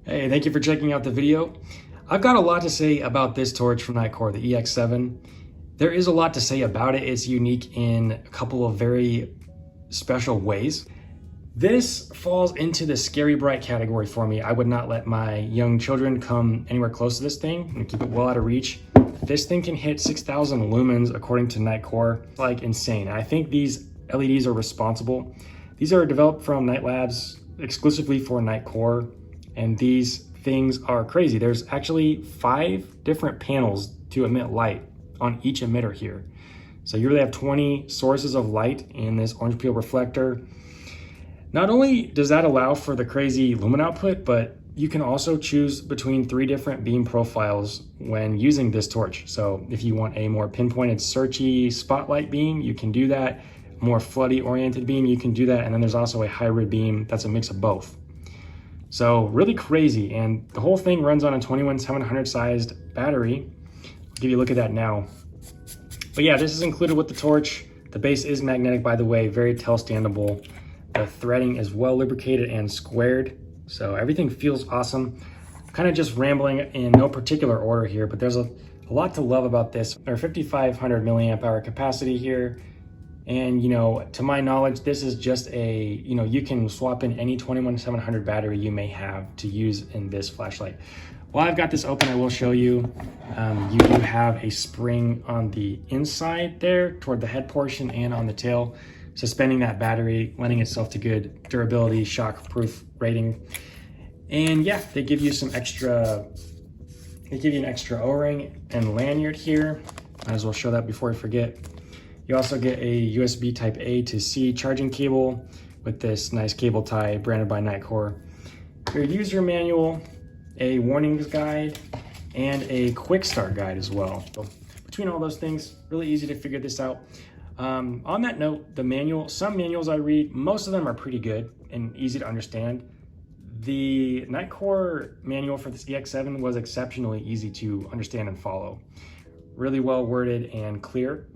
Hey, thank you for checking out the video. I've got a lot to say about this torch from Nitecore, the EX7. There is a lot to say about it. It's unique in a couple of very special ways. This falls into the scary bright category for me. I would not let my young children come anywhere close to this thing and keep it well out of reach. This thing can hit 6,000 lumens according to Nitecore. It's like insane. I think these LEDs are responsible. These are developed from Night Labs exclusively for Nitecore. And these things are crazy. There's actually 5 different panels to emit light on each emitter here. So you really have 20 sources of light in this orange peel reflector. Not only does that allow for the crazy lumen output, but you can also choose between 3 different beam profiles when using this torch. So if you want a more pinpointed searchy spotlight beam, you can do that. More floody oriented beam, you can do that. And then there's also a hybrid beam that's a mix of both. So really crazy, and the whole thing runs on a 21700 sized battery. I'll give you a look at that now. But yeah, this is included with the torch. The base is magnetic, by the way, very tail-standable. The threading is well lubricated and squared, so everything feels awesome. Kind of just rambling in no particular order here, but there's a lot to love about this. Our 5500 milliamp hour capacity here. And, to my knowledge, this is just you can swap in any 21700 battery you may have to use in this flashlight. While I've got this open, I will show you, you do have a spring on the inside there toward the head portion and on the tail, suspending that battery, lending itself to good durability, shock-proof rating. And yeah, they give you an extra O-ring and lanyard here. Might as well show that before I forget. You also get a USB type A to C charging cable with this nice cable tie branded by Nitecore. Your user manual, a warnings guide, and a quick start guide as well. So between all those things, really easy to figure this out. On that note, the manual, some manuals I read, most of them are pretty good and easy to understand. The Nitecore manual for this EX7 was exceptionally easy to understand and follow. Really well worded and clear.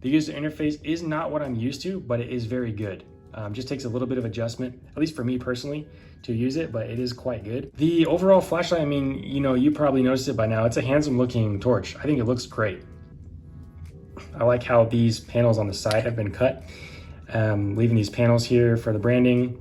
The user interface is not what I'm used to, but it is very good. Just takes a little bit of adjustment, at least for me personally, to use it, but it is quite good. The overall flashlight, you probably noticed it by now. It's a handsome looking torch. I think it looks great. I like how these panels on the side have been cut, leaving these panels here for the branding.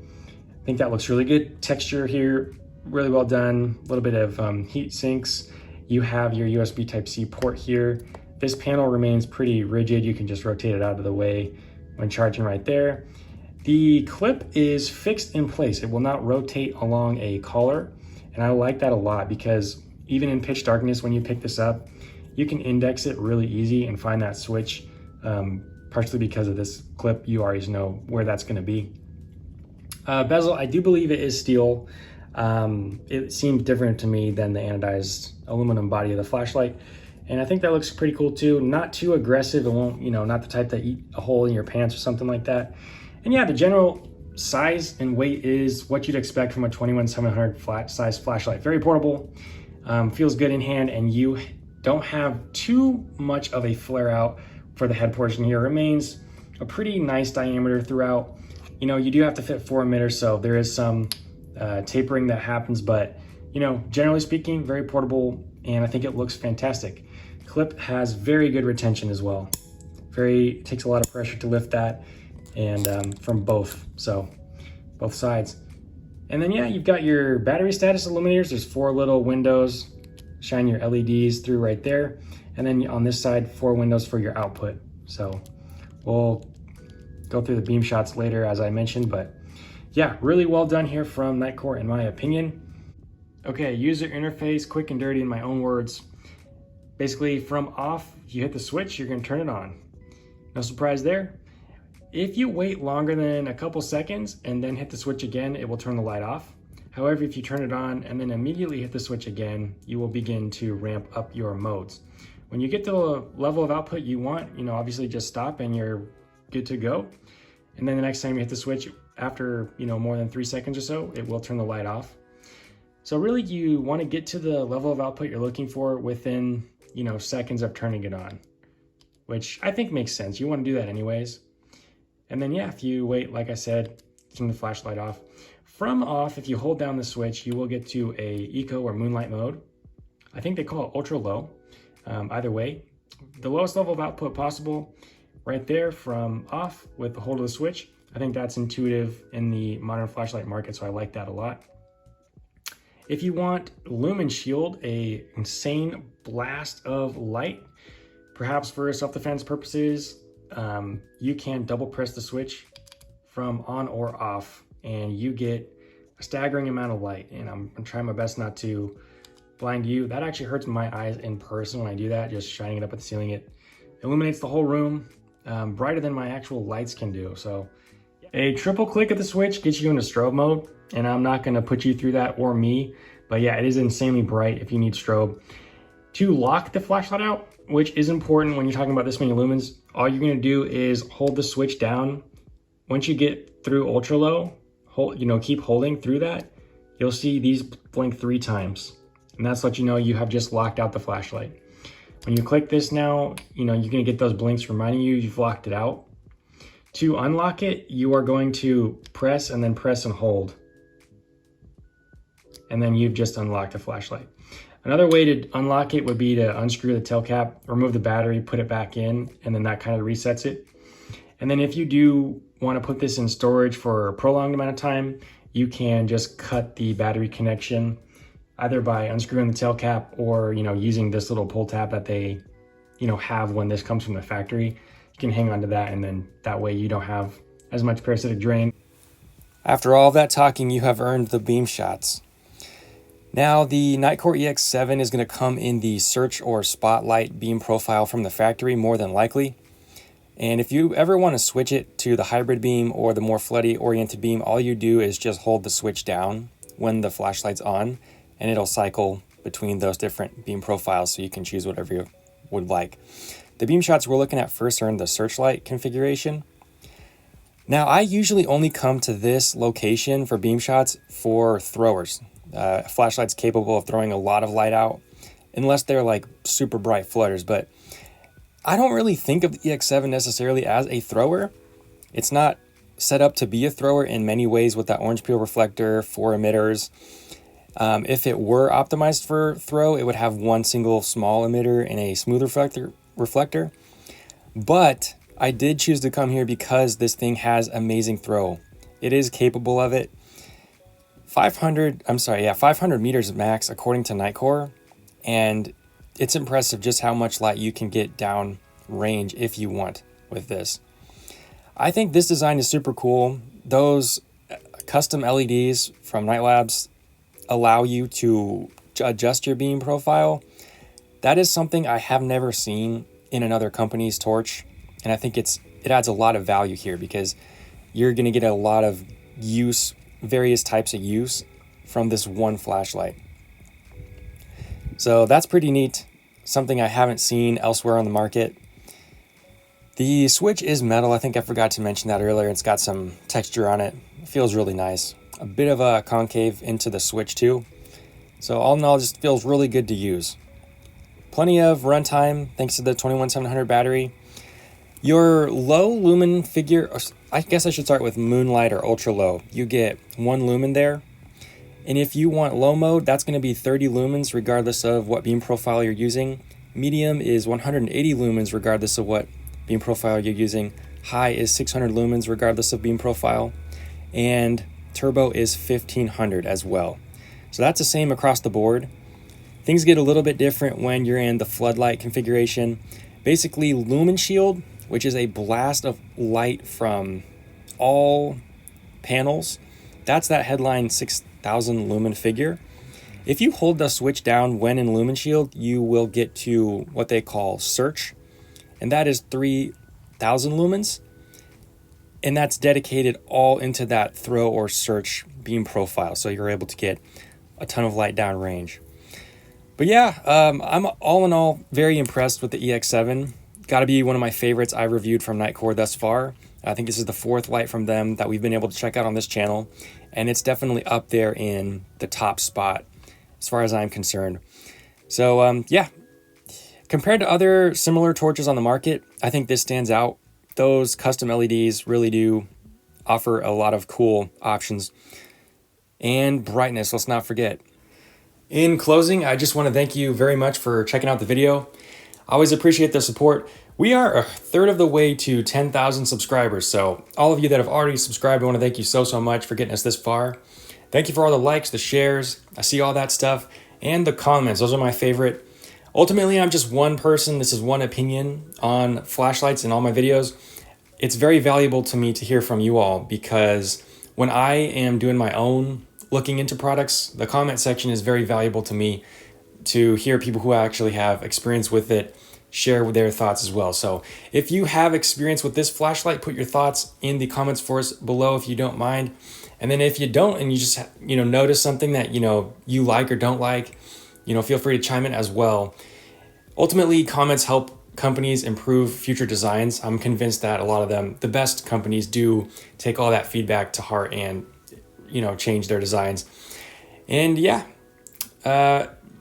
I think that looks really good. Texture here, really well done. A little bit of heat sinks. You have your USB Type-C port here. This panel remains pretty rigid. You can just rotate it out of the way when charging right there. The clip is fixed in place. It will not rotate along a collar. And I like that a lot because even in pitch darkness, when you pick this up, you can index it really easy and find that switch. Partially because of this clip, you already know where that's gonna be. Bezel, I do believe it is steel. It seems different to me than the anodized aluminum body of the flashlight. And I think that looks pretty cool too. Not too aggressive. It won't, not the type that eat a hole in your pants or something like that. And yeah, the general size and weight is what you'd expect from a 21700 flat size flashlight. Very portable, feels good in hand, and you don't have too much of a flare out for the head portion here. It remains a pretty nice diameter throughout. You do have to fit 4 emitters, so there is some tapering that happens, but generally speaking, very portable, and I think it looks fantastic. Clip has very good retention as well. Takes a lot of pressure to lift that, and from both sides. And then yeah, you've got your battery status illuminators. There's 4 little windows, shine your LEDs through right there. And then on this side, 4 windows for your output. So we'll go through the beam shots later, as I mentioned, but yeah, really well done here from Nitecore in my opinion. Okay, user interface, quick and dirty in my own words. Basically from off, you hit the switch, you're gonna turn it on. No surprise there. If you wait longer than a couple seconds and then hit the switch again, it will turn the light off. However, if you turn it on and then immediately hit the switch again, you will begin to ramp up your modes. When you get to the level of output you want, obviously just stop and you're good to go. And then the next time you hit the switch, after more than 3 seconds or so, it will turn the light off. So really you want to get to the level of output you're looking for within seconds of turning it on, which I think makes sense. You want to do that anyways. And then yeah, if you wait, like I said, turn the flashlight off. From off, if you hold down the switch, you will get to a eco or moonlight mode. I think they call it ultra low. Either way, the lowest level of output possible right there from off with the hold of the switch. I think that's intuitive in the modern flashlight market, so I like that a lot. If you want lumen shield, a insane blast of light, perhaps for self-defense purposes, you can double press the switch from on or off and you get a staggering amount of light. And I'm trying my best not to blind you. That actually hurts my eyes in person when I do that, just shining it up at the ceiling. It illuminates the whole room, brighter than my actual lights can do. So a triple click of the switch gets you into strobe mode, and I'm not gonna put you through that or me, but yeah, it is insanely bright if you need strobe. To lock the flashlight out, which is important when you're talking about this many lumens, all you're gonna do is hold the switch down. Once you get through ultra low, keep holding through that, you'll see these blink 3 times. And that's let you know you have just locked out the flashlight. When you click this now, you're gonna get those blinks reminding you you've locked it out. To unlock it, you are going to press and then press and hold. And then you've just unlocked the flashlight. Another way to unlock it would be to unscrew the tail cap, remove the battery, put it back in, and then that kind of resets it. And then if you do want to put this in storage for a prolonged amount of time, you can just cut the battery connection either by unscrewing the tail cap or, using this little pull tab that they, have when this comes from the factory. You can hang on to that, and then that way you don't have as much parasitic drain. After all that talking, you have earned the beam shots. Now, the Nitecore EX7 is going to come in the search or spotlight beam profile from the factory, more than likely. And if you ever want to switch it to the hybrid beam or the more floody oriented beam, all you do is just hold the switch down when the flashlight's on, and it'll cycle between those different beam profiles, so you can choose whatever you would like. The beam shots we're looking at first are in the searchlight configuration. Now, I usually only come to this location for beam shots for throwers. Flashlights capable of throwing a lot of light out, unless they're like super bright flooders. But I don't really think of the EX7 necessarily as a thrower. It's not set up to be a thrower in many ways with that orange peel reflector, 4 emitters. If it were optimized for throw, it would have one single small emitter and a smooth reflector. But I did choose to come here because this thing has amazing throw. It is capable of it. 500 meters max according to Nitecore, and it's impressive just how much light you can get down range if you want with this. I think this design is super cool. Those custom LEDs from Night Labs allow you to adjust your beam profile. That is something I have never seen in another company's torch, and I think it adds a lot of value here because you're going to get a lot of use, various types of use from this one flashlight. So that's pretty neat, something I haven't seen elsewhere on the market. The switch is metal. I think I forgot to mention that earlier. It's got some texture on it. It feels really nice. A bit of a concave into the switch too. So all in all, it just feels really good to use. Plenty of runtime thanks to the 21700 battery. Your low lumen figure, I guess I should start with moonlight or ultra low. You get 1 lumen there. And if you want low mode, that's going to be 30 lumens regardless of what beam profile you're using. Medium is 180 lumens regardless of what beam profile you're using. High is 600 lumens regardless of beam profile. And turbo is 1500 as well. So that's the same across the board. Things get a little bit different when you're in the floodlight configuration. Basically, lumen shield, which is a blast of light from all panels, that's that headline 6,000 lumen figure. If you hold the switch down when in lumen shield, you will get to what they call search, and that is 3,000 lumens, and that's dedicated all into that throw or search beam profile, so you're able to get a ton of light down range. But yeah, I'm all in all very impressed with the EX7. Got to be one of my favorites I've reviewed from Nitecore thus far. I think this is the 4th light from them that we've been able to check out on this channel, and it's definitely up there in the top spot as far as I'm concerned. So yeah, compared to other similar torches on the market, I think this stands out. Those custom LEDs really do offer a lot of cool options. and brightness, let's not forget. In closing, I just want to thank you very much for checking out the video. I always appreciate the support. We are a third of the way to 10,000 subscribers, so all of you that have already subscribed, I want to thank you so much for getting us this far. Thank you for all the likes, the shares, I see all that stuff, and the comments. Those are my favorite. Ultimately, I'm just one person. This is one opinion on flashlights in all my videos. It's very valuable to me to hear from you all, because when I am doing my own looking into products, the comment section is very valuable to me to hear people who actually have experience with it share their thoughts as well. So if you have experience with this flashlight, put your thoughts in the comments for us below if you don't mind. And then if you don't, and you just notice something that you like or don't like, feel free to chime in as well. Ultimately, comments help companies improve future designs. I'm convinced that a lot of them, the best companies, do take all that feedback to heart and change their designs. And yeah,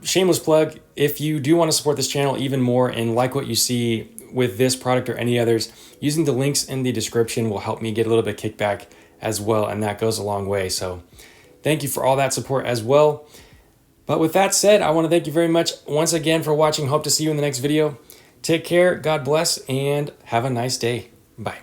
shameless plug, if you do want to support this channel even more and like what you see with this product or any others, using the links in the description will help me get a little bit of kickback as well, and that goes a long way. So thank you for all that support as well. But with that said, I want to thank you very much once again for watching. Hope to see you in the next video. Take care, God bless, and have a nice day. Bye.